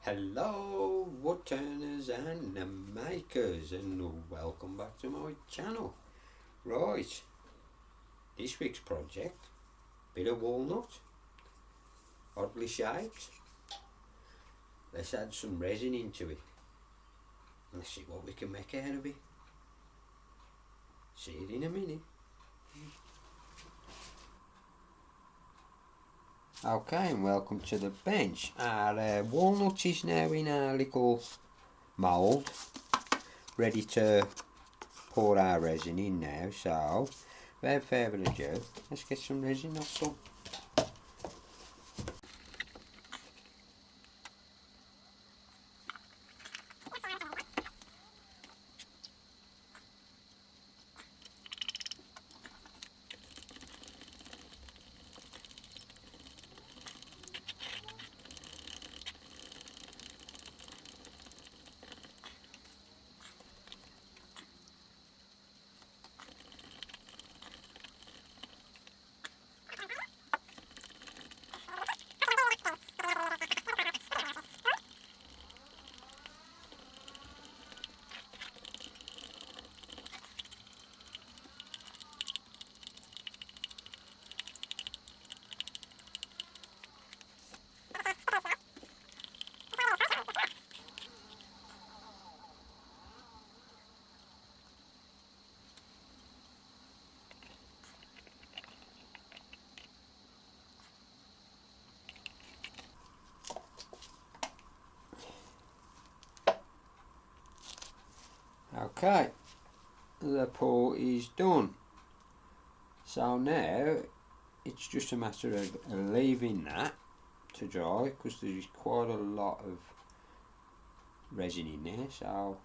Hello woodturners and makers, and welcome back to my channel. Right, this week's project, bit of walnut, oddly shaped. Let's add some resin into it. Let's see what we can make out of it. See it in a minute. Okay, and welcome to the bench. Our walnut is now in our little mould, ready to pour our resin in now. So, without further ado, let's get some resin up some. Okay, the pour is done. So now it's just a matter of leaving that to dry, because there's quite a lot of resin in there. So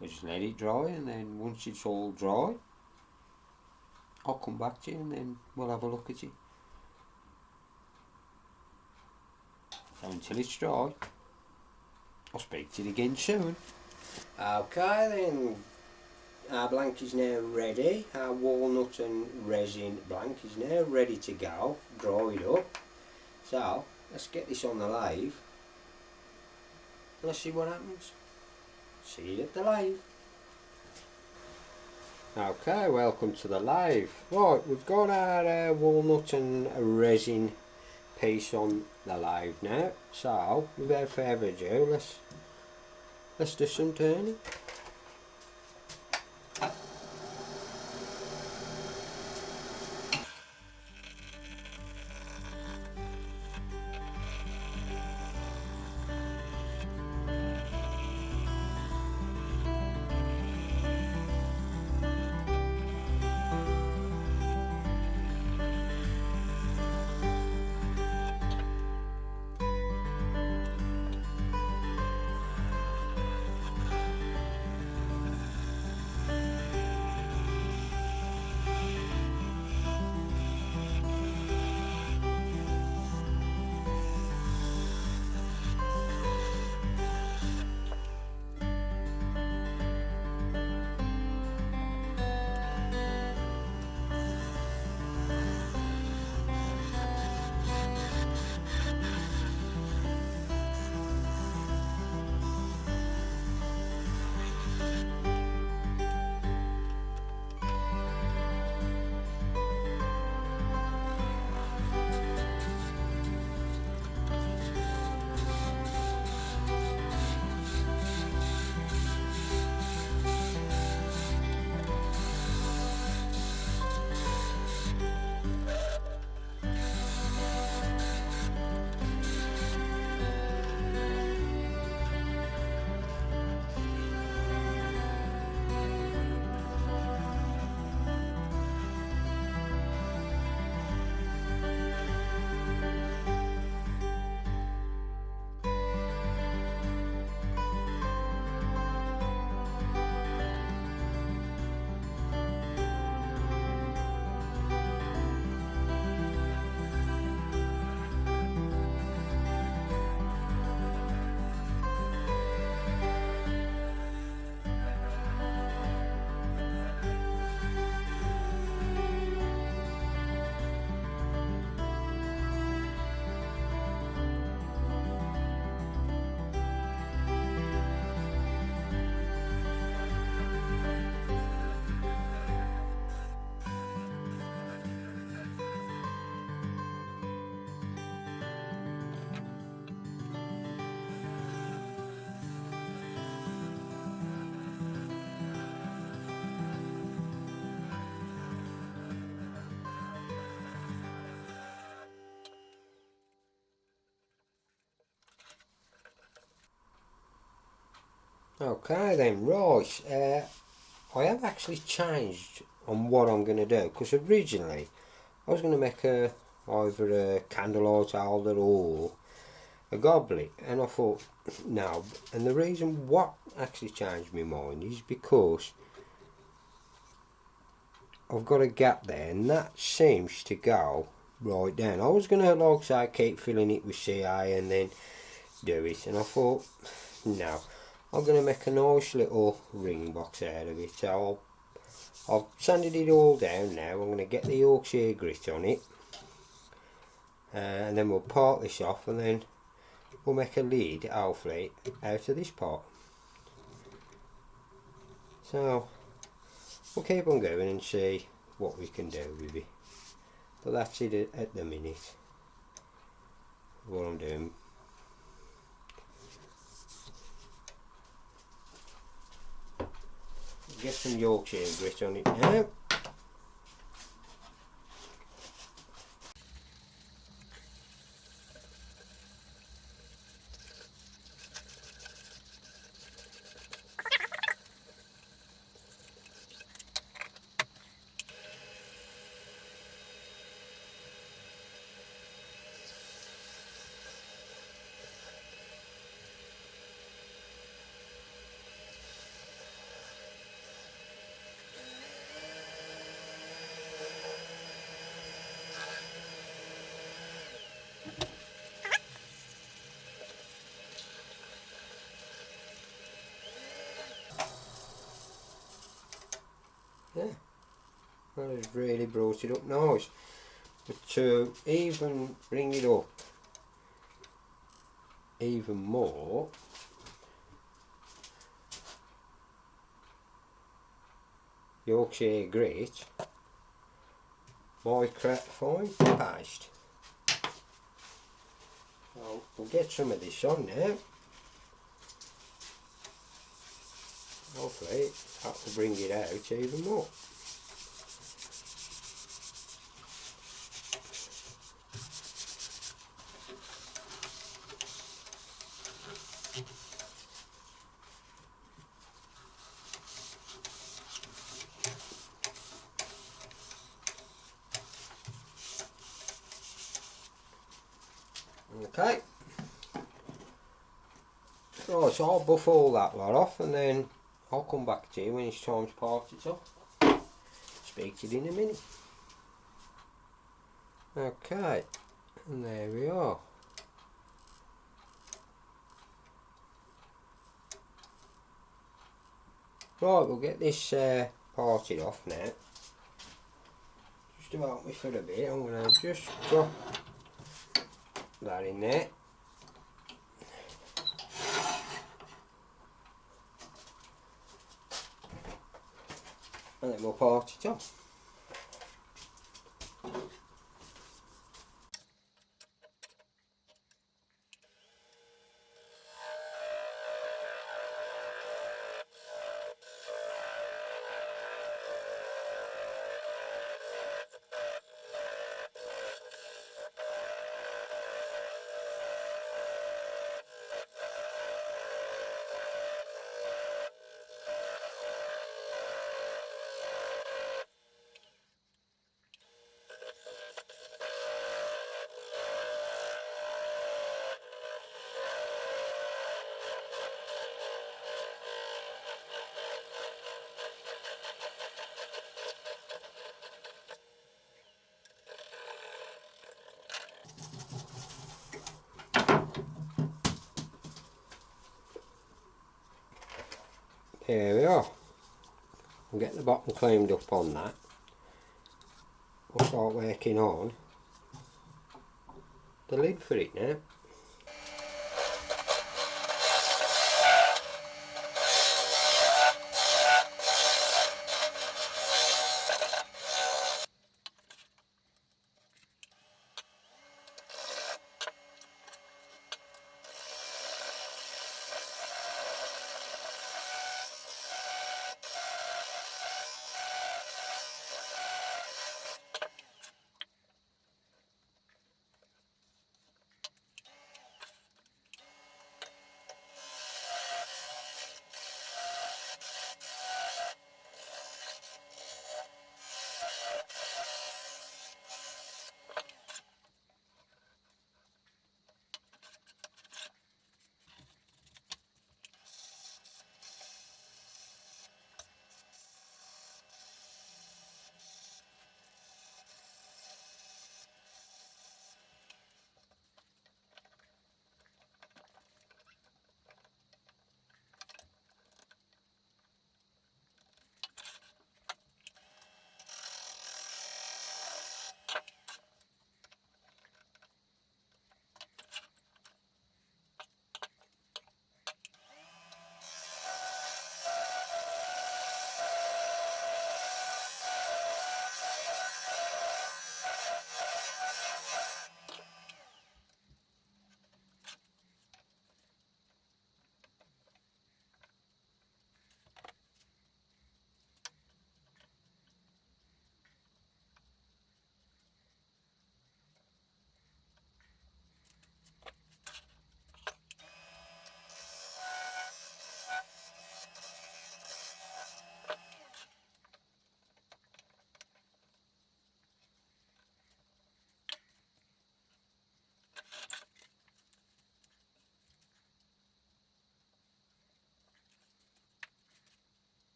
I just let it dry, and then once it's all dry, I'll come back to you and then we'll have a look at it. So until it's dry, I'll speak to you again soon. Okay then, our blank is now ready. Our walnut and resin blank is now ready to go, dried up. So let's get this on the lathe. Let's see what happens. See you at the lathe. Okay, welcome to the lathe. Right, we've got our walnut and resin piece on the lathe now. So without further ado, let's do some turning. Okay then, right. I have actually changed on what I'm going to do, because originally I was going to make either a candlelight holder or a goblet, and I thought no. And the reason what actually changed my mind is because I've got a gap there, and that seems to go right down. I was going to, like say, keep filling it with CA and then do it, and I thought no, I'm going to make a nice little ring box out of it. So I've sanded it all down now. I'm going to get the Yorkshire grit on it, and then we'll part this off, and then we'll make a lid, hopefully, out of this part. So we'll keep on going and see what we can do with it. But that's it at the minute, what I'm doing. Get some Yorkshire grit on it now. Yeah, that has really brought it up nice. But to even bring it up even more, Yorkshire grit, microfine paste. So we'll get some of this on now. Hopefully that will bring it out even more. Okay, right, so I'll buff all that lot off, and then I'll come back to you when it's time to part it off. Speak to you in a minute. Okay, and there we are. Right, we'll get this parted off now. Just about me for a bit, I'm going to just drop that in there. And then we'll part it off. Here we are. We'll get the bottom cleaned up on that. We'll start working on the lid for it now.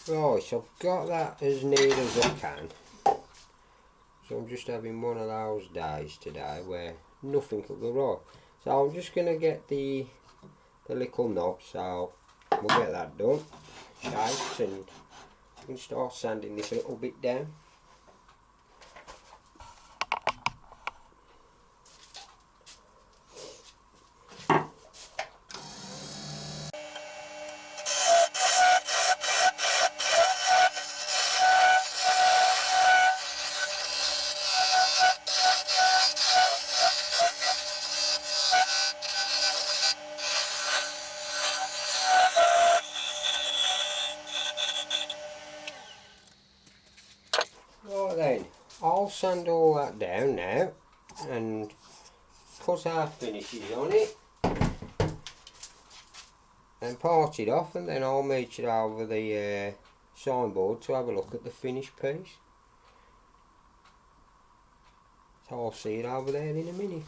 Right, so I've got that as neat as I can. So I'm just having one of those days today where nothing could go wrong. So I'm just going to get the little knob, so we'll get that done. Shapes, and we can start sanding this a little bit down. Right then, I'll sand all that down now and put our finishes on it and part it off, and then I'll meet you over the signboard to have a look at the finished piece. So I'll see it over there in a minute.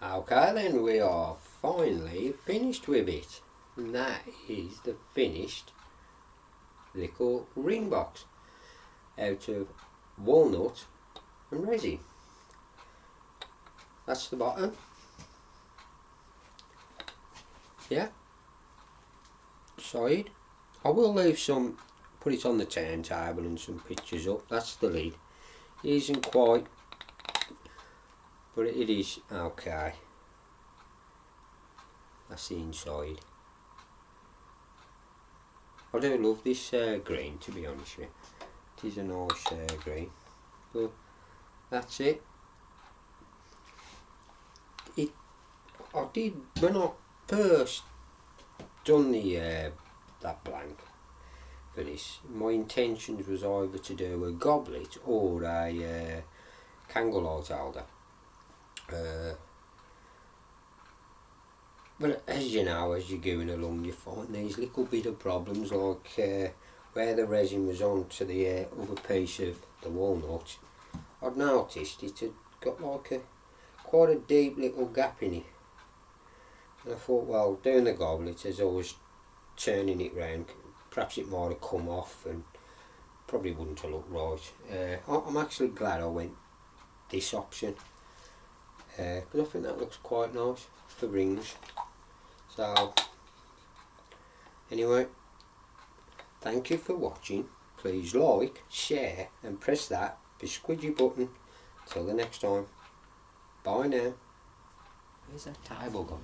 Okay then, we are finally finished with it, and that is the finished little ring box out of walnut and resin. That's the bottom. Yeah, side. I will leave some, put it on the turntable and some pictures up. That's the lid. It isn't quite, but it is okay. That's the inside. I do love this green, to be honest with you. It is a nice green, but that's it. I did, when I first done the that blank for this, my intentions was either to do a goblet or a candle light holder. But as you know, as you're going along, you find these little bit of problems, like where the resin was on to the other piece of the walnut. I'd noticed it had got like quite a deep little gap in it. And I thought, well, doing the goblet, as I was turning it round, perhaps it might have come off and probably wouldn't have looked right. I'm actually glad I went this option, because I think that looks quite nice for rings. So anyway, thank you for watching. Please like, share and press that squidgy button. Till the next time, bye now. Where's that table gone?